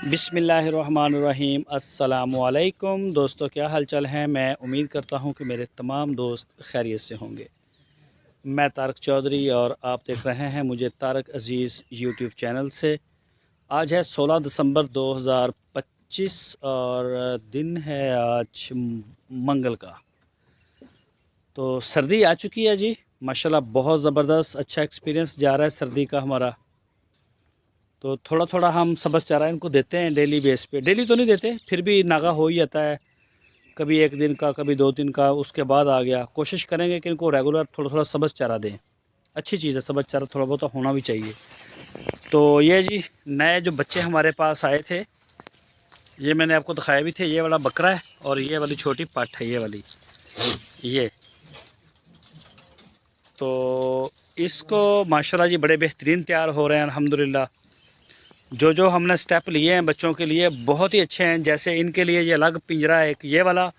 बिस्मिल्लाहिर्रहमानिर्रहीम अस्सलामुअलैकुम दोस्तों, क्या हालचाल है। मैं उम्मीद करता हूँ कि मेरे तमाम दोस्त खैरियत से होंगे। मैं तारक चौधरी और आप देख रहे हैं मुझे तारक अज़ीज़ यूट्यूब चैनल से। आज है 16 दिसंबर 2025 और दिन है आज मंगल का। तो सर्दी आ चुकी है जी, माशाल्लाह बहुत ज़बरदस्त अच्छा एक्सपीरियंस जा रहा है सर्दी का हमारा। तो थोड़ा थोड़ा हम सब्ज़ चारा इनको देते हैं डेली बेस पे। डेली तो नहीं देते, फिर भी नागा हो ही जाता है, कभी एक दिन का कभी 2 दिन का, उसके बाद आ गया। कोशिश करेंगे कि इनको रेगुलर थोड़ा थोड़ा सब्ज़ चारा दें। अच्छी चीज़ है सब्ज़ चारा, थोड़ा बहुत होना भी चाहिए। तो ये जी नए जो बच्चे हमारे पास आए थे, ये मैंने आपको दिखाए भी थे। ये वाला बकरा है और ये वाली छोटी पाठ है, ये वाली ये। तो इसको माशाल्लाह जी बड़े बेहतरीन तैयार हो रहे हैं अल्हम्दुलिल्लाह। जो हमने स्टेप लिए हैं बच्चों के लिए बहुत ही अच्छे हैं। जैसे इनके लिए ये अलग पिंजरा है, एक ये वाला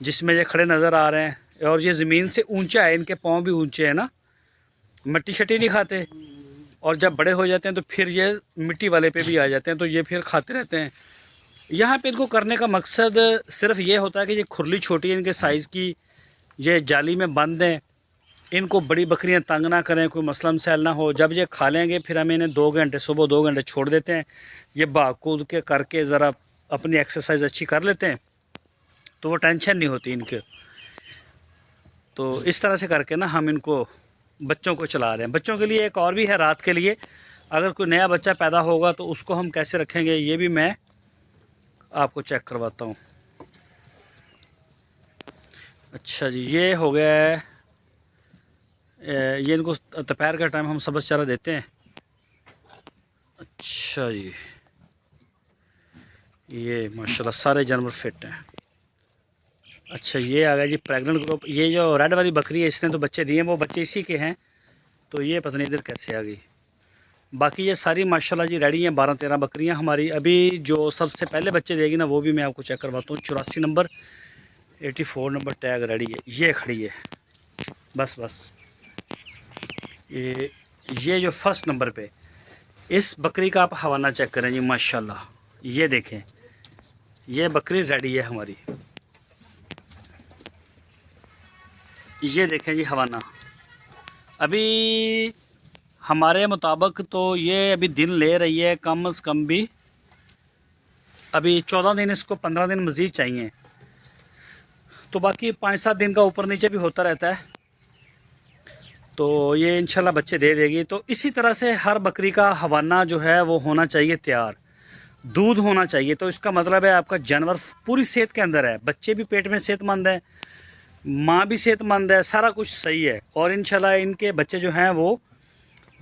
जिसमें ये खड़े नज़र आ रहे हैं, और ये ज़मीन से ऊंचा है, इनके पाँव भी ऊंचे हैं ना, मिट्टी शट्टी नहीं खाते। और जब बड़े हो जाते हैं तो फिर ये मिट्टी वाले पे भी आ जाते हैं, तो ये फिर खाते रहते हैं। यहाँ पे इनको करने का मकसद सिर्फ ये होता है कि ये खुरली छोटी है इनके साइज़ की, ये जाली में बंद हैं, इनको बड़ी बकरियां तंग ना करें, कोई मसला मसाइल ना हो। जब ये खा लेंगे फिर हम इन्हें 2 घंटे सुबह 2 घंटे छोड़ देते हैं, ये भाग कूद के करके ज़रा अपनी एक्सरसाइज अच्छी कर लेते हैं, तो वो टेंशन नहीं होती इनके। तो इस तरह से करके ना हम इनको बच्चों को चला रहे हैं। बच्चों के लिए एक और भी है रात के लिए, अगर कोई नया बच्चा पैदा होगा तो उसको हम कैसे रखेंगे ये भी मैं आपको चेक करवाता हूँ। अच्छा जी, ये हो गया है। ये इनको दोपहर का टाइम हम सब्ज़ चारा देते हैं। अच्छा जी, ये माशाल्लाह सारे जानवर फिट हैं। अच्छा, ये आ गया जी प्रेग्नेंट ग्रुप। ये जो रेड वाली बकरी है इसने तो बच्चे दिए हैं, वो बच्चे इसी के हैं। तो ये पता नहीं इधर कैसे आ गई। बाकी ये सारी माशाल्लाह जी रेडी हैं। 12-13 बकरियां हमारी। अभी जो सबसे पहले बच्चे देगी ना वो भी मैं आपको चेक करवाता हूँ। 84 नंबर 84 नंबर टैग रेडी है, ये खड़ी है। बस बस ये जो फर्स्ट नंबर पे, इस बकरी का आप हवाना चेक करें जी माशाल्लाह। ये देखें, ये बकरी रेडी है हमारी। ये देखें जी हवाना। अभी हमारे मुताबिक तो ये अभी दिन ले रही है कम से कम भी, अभी 14 दिन, इसको 15 दिन मज़ीद चाहिए। तो बाकी 5-7 दिन का ऊपर नीचे भी होता रहता है। तो ये इंशाल्लाह बच्चे दे देगी। तो इसी तरह से हर बकरी का हवाना जो है वो होना चाहिए तैयार, दूध होना चाहिए। तो इसका मतलब है आपका जानवर पूरी सेहत के अंदर है, बच्चे भी पेट में सेहतमंद है, माँ भी सेहतमंद है, सारा कुछ सही है। और इंशाल्लाह इनके बच्चे जो हैं वो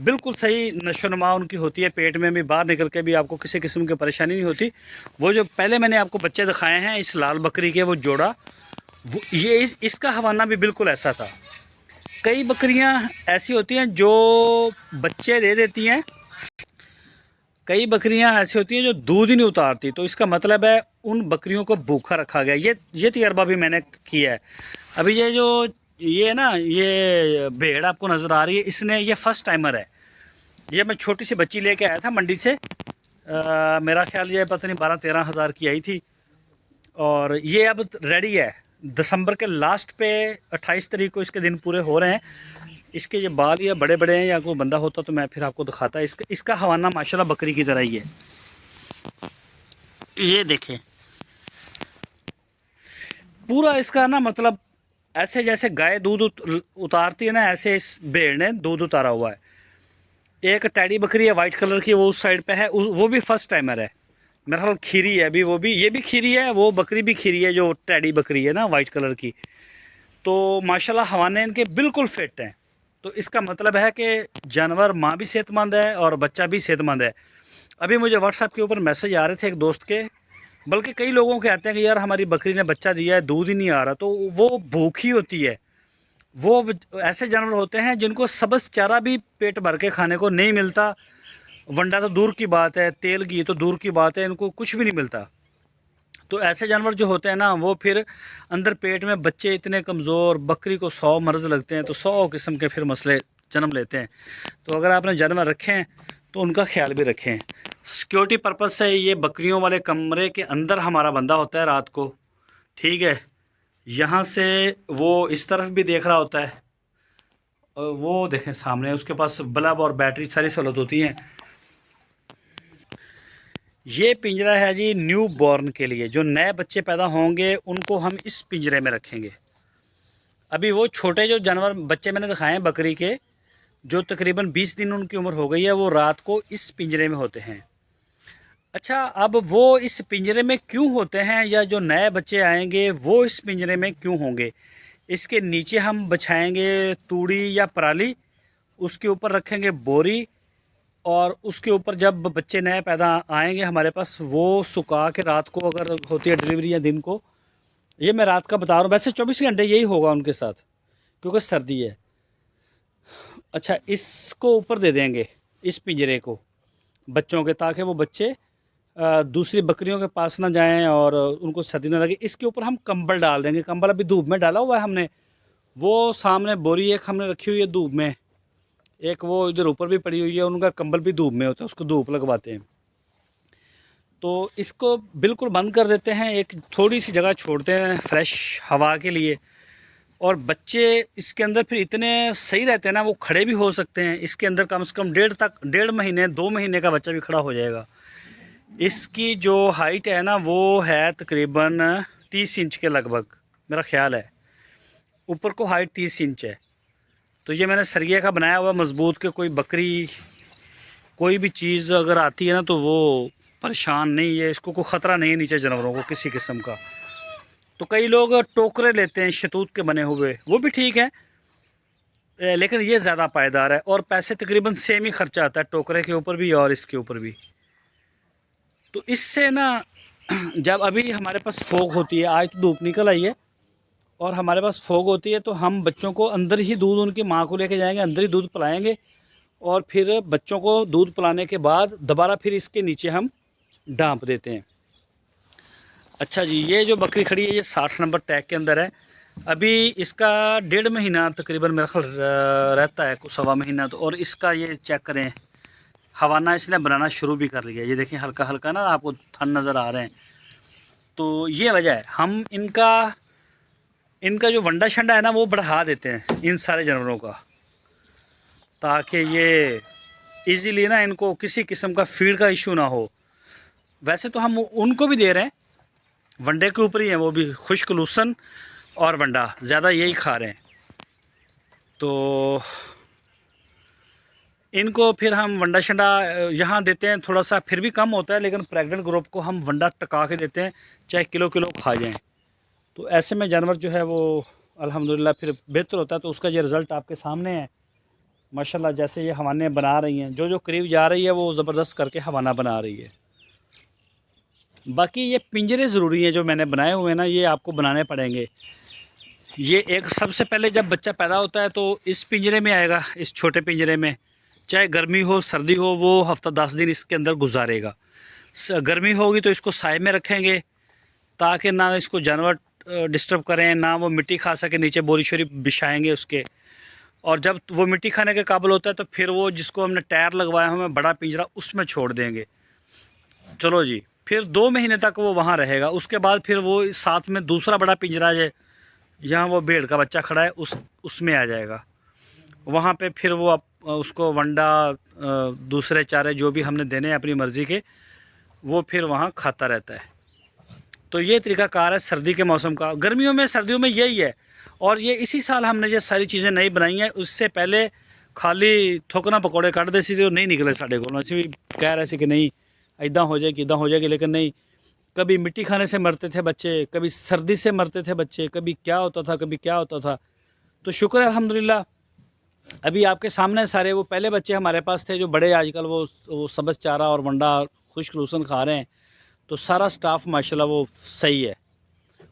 बिल्कुल सही नशोनुमा उनकी होती है, पेट में भी बाहर निकल के भी आपको किसी किस्म की परेशानी नहीं होती। वो जो पहले मैंने आपको बच्चे दिखाए हैं इस लाल बकरी के, वो जोड़ा, वो ये इसका हवाना भी बिल्कुल ऐसा था। कई बकरियां ऐसी होती हैं जो बच्चे दे देती हैं, कई बकरियां ऐसी होती हैं जो दूध ही नहीं उतारती। तो इसका मतलब है उन बकरियों को भूखा रखा गया। ये तजर्बा भी मैंने किया है। अभी ये जो ये ना ये भेड़ आपको नज़र आ रही है, इसने ये फर्स्ट टाइमर है। ये मैं छोटी सी बच्ची लेके आया था मंडी से, मेरा ख्याल ये पता नहीं 12-13 हज़ार की आई थी। और ये अब रेडी है। दिसंबर के लास्ट पे 28 तारीख को इसके दिन पूरे हो रहे हैं। इसके ये बाल ये बड़े बड़े हैं, या कोई बंदा होता तो मैं फिर आपको दिखाता। इसका हवाना माशाल्लाह बकरी की तरह ही है। ये देखें पूरा इसका ना, मतलब ऐसे जैसे गाय दूध उतारती है ना, ऐसे इस भेड़ ने दूध उतारा हुआ है। एक टैडी बकरी है वाइट कलर की, वो उस साइड पे है, वो भी फर्स्ट टाइमर है। मेरा ख्याल खीरी है अभी, वो भी, ये भी खीरी है, वो बकरी भी खीरी है जो टैडी बकरी है ना वाइट कलर की। तो माशाल्लाह हवाने इनके बिल्कुल फिट हैं। तो इसका मतलब है कि जानवर माँ भी सेहतमंद है और बच्चा भी सेहतमंद है। अभी मुझे व्हाट्सएप के ऊपर मैसेज आ रहे थे एक दोस्त के, बल्कि कई लोगों के आते हैं कि यार हमारी बकरी ने बच्चा दिया है, दूध ही नहीं आ रहा। तो वो भूखी होती है। वो ऐसे जानवर होते हैं जिनको सब्ज़ चारा भी पेट भर के खाने को नहीं मिलता। वंडा तो दूर की बात है, तेल घी तो दूर की बात है, इनको कुछ भी नहीं मिलता। तो ऐसे जानवर जो होते हैं ना, वो फिर अंदर पेट में बच्चे इतने कमज़ोर, बकरी को 100 मर्ज़ लगते हैं, तो 100 किस्म के फिर मसले जन्म लेते हैं। तो अगर आपने जानवर रखे हैं तो उनका ख्याल भी रखें। सिक्योरिटी पर्पज़ से ये बकरियों वाले कमरे के अंदर हमारा बंदा होता है रात को, ठीक है। यहाँ से वो इस तरफ भी देख रहा होता है, और वो देखें सामने उसके पास बल्ब और बैटरी सारी सहूलत होती हैं। ये पिंजरा है जी न्यू बॉर्न के लिए, जो नए बच्चे पैदा होंगे उनको हम इस पिंजरे में रखेंगे। अभी वो छोटे जो जानवर बच्चे मैंने दिखाए हैं बकरी के, जो तकरीबन 20 दिन उनकी उम्र हो गई है, वो रात को इस पिंजरे में होते हैं। अच्छा, अब वो इस पिंजरे में क्यों होते हैं, या जो नए बच्चे आएंगे वो इस पिंजरे में क्यों होंगे? इसके नीचे हम बिछाएंगे तूड़ी या पराली, उसके ऊपर रखेंगे बोरी, और उसके ऊपर जब बच्चे नए पैदा आएंगे हमारे पास, वो सुखा के रात को अगर होती है डिलीवरी या दिन को, ये मैं रात का बता रहा हूँ, वैसे 24 घंटे यही होगा उनके साथ क्योंकि सर्दी है। अच्छा, इसको ऊपर दे देंगे इस पिंजरे को बच्चों के, ताकि वो बच्चे दूसरी बकरियों के पास ना जाएं और उनको सर्दी ना लगे। इसके ऊपर हम कंबल डाल देंगे। कंबल अभी धूप में डाला हुआ है हमने, वो सामने बोरी एक हमने रखी हुई है धूप में, एक वो इधर ऊपर भी पड़ी हुई है, उनका कंबल भी धूप में होता है, उसको धूप लगवाते हैं। तो इसको बिल्कुल बंद कर देते हैं, एक थोड़ी सी जगह छोड़ते हैं फ्रेश हवा के लिए, और बच्चे इसके अंदर फिर इतने सही रहते हैं ना, वो खड़े भी हो सकते हैं इसके अंदर। कम से कम 1.5 महीने 2 महीने का बच्चा भी खड़ा हो जाएगा। इसकी जो हाइट है ना, वो है तकरीबन 30 इंच के लगभग, मेरा ख्याल है ऊपर को हाइट 30 इंच है। तो ये मैंने सरिया का बनाया हुआ मजबूत, के कोई बकरी कोई भी चीज़ अगर आती है ना तो वो परेशान नहीं है, इसको कोई ख़तरा नहीं है नीचे जानवरों को किसी किस्म का। तो कई लोग टोकरे लेते हैं शतूत के बने हुए, वो भी ठीक है, लेकिन ये ज़्यादा पायदार है और पैसे तकरीबन सेम ही खर्चा आता है टोकरे के ऊपर भी और इसके ऊपर भी। तो इससे ना जब अभी हमारे पास फोग होती है, आज तो धूप निकल आई है और हमारे पास फोग होती है, तो हम बच्चों को अंदर ही दूध उनकी माँ को लेके जाएंगे, अंदर ही दूध पिलाएंगे, और फिर बच्चों को दूध पिलाने के बाद दोबारा फिर इसके नीचे हम डांप देते हैं। अच्छा जी, ये जो बकरी खड़ी है ये 60 नंबर टैग के अंदर है। अभी इसका 1.5 महीना तकरीबन मेरा ख्याल रहता है, कुछ 1.25 महीना। तो और इसका ये चेक करें, हवाना इसने बनाना शुरू भी कर लिया, ये देखें हल्का हल्का ना आपको थन नज़र आ रहे हैं। तो ये वजह है, हम इनका जो वंडा शंडा है ना वो बढ़ा देते हैं इन सारे जानवरों का, ताकि ये इजीली ना इनको किसी किस्म का फीड का इशू ना हो। वैसे तो हम उनको भी दे रहे हैं, वंडे के ऊपर ही हैं वो भी, खुश्क लूसन और वंडा ज़्यादा यही खा रहे हैं। तो इनको फिर हम वंडा शंडा यहाँ देते हैं, थोड़ा सा फिर भी कम होता है, लेकिन प्रेग्नेंट ग्रुप को हम वंडा टका के देते हैं, चाहे किलो किलो खा जाएं। तो ऐसे में जानवर जो है वो अल्हम्दुलिल्लाह फिर बेहतर होता है। तो उसका ये रिज़ल्ट आपके सामने है माशाल्लाह। जैसे ये हवाने बना रही हैं, जो करीब जा रही है वो ज़बरदस्त करके हवाना बना रही है। बाकी ये पिंजरे ज़रूरी हैं जो मैंने बनाए हुए हैं ना, ये आपको बनाने पड़ेंगे। ये एक सबसे पहले जब बच्चा पैदा होता है तो इस पिंजरे में आएगा, इस छोटे पिंजरे में, चाहे गर्मी हो सर्दी हो, वो हफ्ता 10 दिन इसके अंदर गुजारेगा। गर्मी होगी तो इसको साए में रखेंगे, ताकि ना इसको जानवर डिस्टर्ब करें, ना वो मिट्टी खा सके, नीचे बोरी शोरी बिछाएंगे उसके। और जब वो मिट्टी खाने के काबिल होता है तो फिर वो जिसको हमने टायर लगवाया हमें बड़ा पिंजरा, उसमें छोड़ देंगे। चलो जी, फिर 2 महीने तक वो वहाँ रहेगा। उसके बाद फिर वो साथ में दूसरा बड़ा पिंजरा है, यहाँ वो भेड़ का बच्चा खड़ा है, उसमें आ जाएगा। वहाँ पे फिर वो उसको वंडा दूसरे चारे जो भी हमने देने हैं अपनी मर्ज़ी के, वो फिर वहाँ खाता रहता है। तो ये तरीक़ाकार है सर्दी के मौसम का। गर्मियों में सर्दियों में यही है। और ये इसी साल हमने ये सारी चीज़ें नई बनाई हैं, उससे पहले खाली थोकना पकौड़े कट दे सी, नहीं निकले साढ़े को। ऐसे भी कह रहे थे कि नहीं इदा हो जाएगी इदा हो जाएगी, लेकिन नहीं, कभी मिट्टी खाने से मरते थे बच्चे, कभी सर्दी से मरते थे बच्चे, कभी क्या होता था कभी क्या होता था। तो शुक्र है अल्हम्दुलिल्लाह, अभी आपके सामने सारे वो पहले बच्चे हमारे पास थे जो बड़े आजकल वो सब्ज़ चारा और वंडा खुश्क लूसन खा रहे हैं। तो सारा स्टाफ माशाल्लाह वो सही है।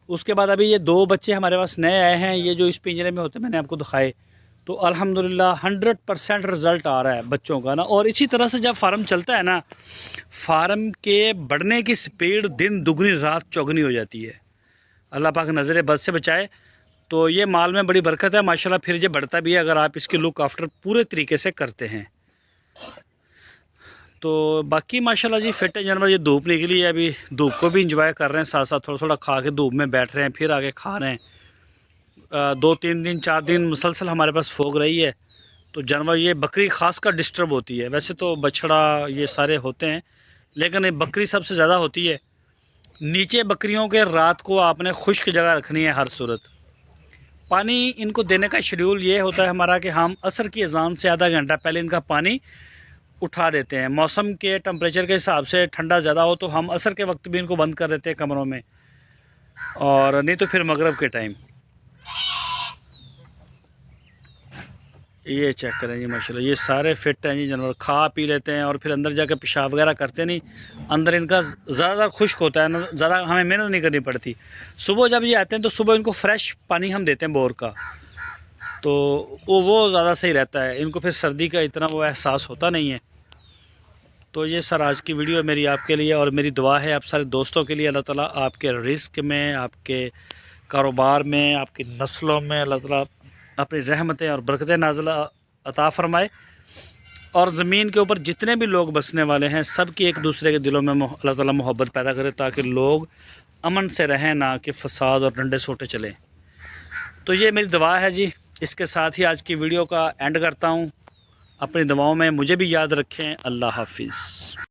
उसके बाद अभी ये 2 बच्चे हमारे पास नए आए हैं, ये जो इस पिंजरे में होते हैं मैंने आपको दिखाए। तो अल्हम्दुलिल्लाह 100% रिज़ल्ट आ रहा है बच्चों का ना। और इसी तरह से जब फार्म चलता है ना, फार्म के बढ़ने की स्पीड दिन दुगनी रात चौगनी हो जाती है। अल्लाह पाक नज़र बद से बचाए। तो ये माल में बड़ी बरकत है माशाल्लाह, फिर ये बढ़ता भी है अगर आप इसकी लुक आफ्टर पूरे तरीके से करते हैं। तो बाकी माशाल्लाह जी फिट है जानवर। ये धूप निकली है, अभी धूप को भी इंजॉय कर रहे हैं, साथ साथ थोड़ा थोड़ा खा के धूप में बैठ रहे हैं, फिर आगे खा रहे हैं। 2-3 दिन 4 दिन मुसलसल हमारे पास फोग रही है। तो जानवर ये बकरी ख़ास कर डिस्टर्ब होती है, वैसे तो बछड़ा ये सारे होते हैं, लेकिन ये बकरी सबसे ज़्यादा होती है। नीचे बकरियों के रात को आपने खुश्क जगह रखनी है हर सूरत। पानी इनको देने का शेड्यूल ये होता है हमारा कि हम असर की अजान से आधा घंटा पहले इनका पानी उठा देते हैं। मौसम के टेम्परेचर के हिसाब से ठंडा ज़्यादा हो तो हम असर के वक्त भी इनको बंद कर देते हैं कमरों में, और नहीं तो फिर मगरिब के टाइम। ये चेक करें जी माशाल्लाह, ये सारे फिट हैं जी जानवर, खा पी लेते हैं और फिर अंदर जाकर पेशाब वगैरह करते नहीं। अंदर इनका ज़्यादा खुश्क होता है ना, ज़्यादा हमें मेहनत नहीं करनी पड़ती। सुबह जब ये आते हैं तो सुबह इनको फ्रेश पानी हम देते हैं बोर का, तो वो ज़्यादा सही रहता है। इनको फिर सर्दी का इतना वो एहसास होता नहीं है। तो ये सर आज की वीडियो मेरी आपके लिए, और मेरी दुआ है आप सारे दोस्तों के लिए, अल्लाह ताला आपके रिस्क में, आपके कारोबार में, आपकी नस्लों में अल्लाह ताला अपनी रहमतें और बरकतें नाज़िल अता फ़रमाए। और ज़मीन के ऊपर जितने भी लोग बसने वाले हैं सब की एक दूसरे के दिलों में अल्लाह ताला मोहब्बत पैदा करे, ताकि लोग अमन से रहें, ना कि फ़साद और डंडे सोटे चलें। तो ये मेरी दुआ है जी। इसके साथ ही आज की वीडियो का एंड करता हूँ। अपनी दुआओं में मुझे भी याद रखें। अल्लाह हाफिज़।